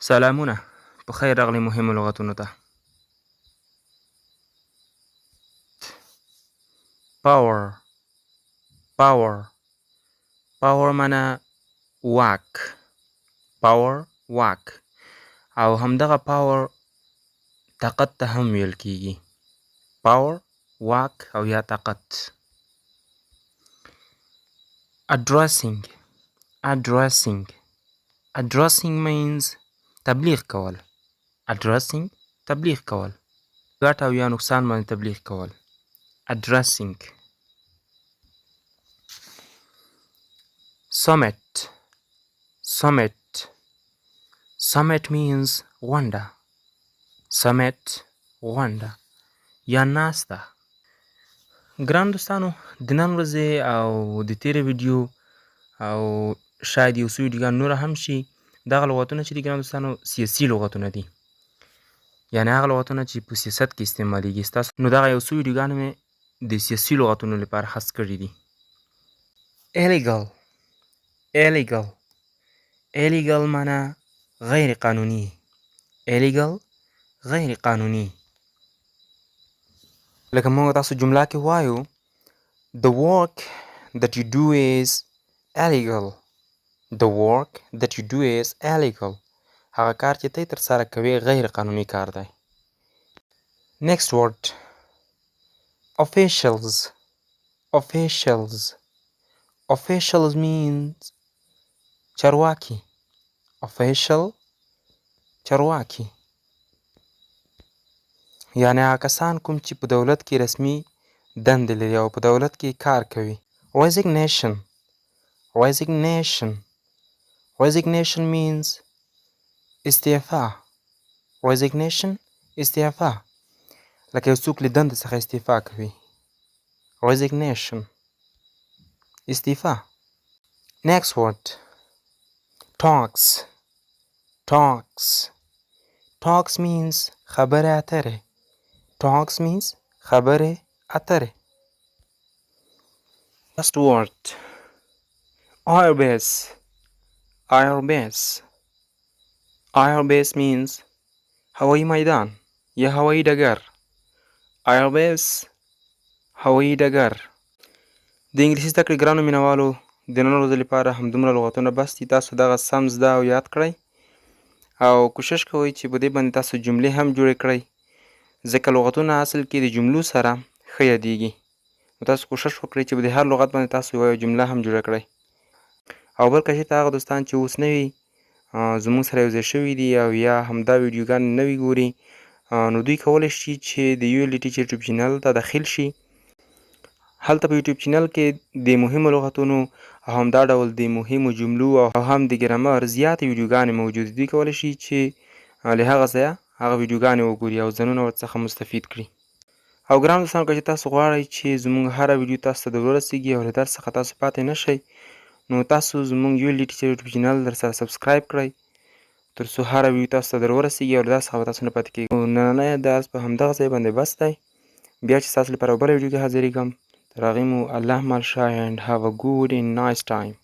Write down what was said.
سلامونه په خیر راغلی مهمو لغتونو ته. power power power معنا واک. power واک او همدغه power طاقت ته هم ویل کیږي. power واک او یا طاقت. addressing addressing addressing means تبلیغ کول. addressing تبلیغ کول. ګټه او یا نقصان باندې تبلیغ کول. addressing. summit summit summit means غونډه. summit غونډه یا ناسته. ګران دوستانو د نن ورځې او د تیرې ویډیو او شاید یو څو ویډیوګان نور هم شي دغه لغتونه چې دي ګران دوستانو سیاسي لغتونه دي، یعنې هغه لغتونه چې په سیاست کې استعمالیږي. ستاسو نو دغه یو څو ویډیوګانې مې د سیاسي لغتونو لپاره خاص کړي دي. illegal illegal illegal معنا غیر قانوني. illegal غیر قانوني. لکه موږ تاسو جمله کې وایو the work that you do is illegal. the work that you do is illegal. هغه کار چې ته ترسره کوې غیر قانوني کار دی. next word officials officials officials means چارواکي. official چارواکي یعنی هغه کسان کوم چې په دولت کې رسمي دندې لري او په دولت کې کار کوي. resignation resignation resignation means استعفا. resignation استعفا لکه یو څوک له دندې څخه استعفا کوي. resignation استعفا. next word talks talks talks means خبرې اترې. talks means خبرې اترې. last word airbase airbase airbase means هوایي میدان یا هوایي ډګر. airbase هوایي ډګر. د انګلیسي زده کړې ګرانو مینوالو د نن ورځې لپاره همدومره لغتونه بس دي. تاسو دغه سم زده او یاد کړئ او کوشش کوئ چې په دې باندې تاسو جملې هم جوړې کړئ، ځکه لغتونه اصل کې د جملو سره ښه یادېږي. نو تاسو کوشش وکړئ چې په دې هر لغت باندې تاسو یوه جمله هم جوړه کړئ. او بل که چېرته هغه دوستان چې اوس نوي زموږ سره یوځای شوي دي او یا همدا ویډیوګانې نوي ګوري، نو دوی کولی شي چې د ULD ټیچر یوټیوب چینل ته داخل شي. هلته په یوټیوب چینل کې د مهمو لغتونو او همدا ډول د مهمو جملو او هم د ګرامر زیاتې ویډیوګانې موجودې دي. دوی کولی شي چې له هغه ځایه هغه ویډیوګانې وګوري او ځانونه ورڅخه مستفید کړي. او ګران دوستانو که چې تاسو غواړئ چې زموږ هره ویډیو تاسو ته در ورسیږي او له درس څخه تاسو پاتې نه شئ، نو تاسو زموږ ULD ټیچر یوټیوب چینل درسره سبسکرایب کړئ تر څو هره ویډیو تاسو ته در ورسیږي او له درس څخه به تاسو نه پاتې کېږئ. نننی درس په همدغه ځای باندې بس دی. بیا چې ستاسو لپاره بله ویډیو کې حاضرېږم، تر هغې مو الله مل شه and have a good and nice time.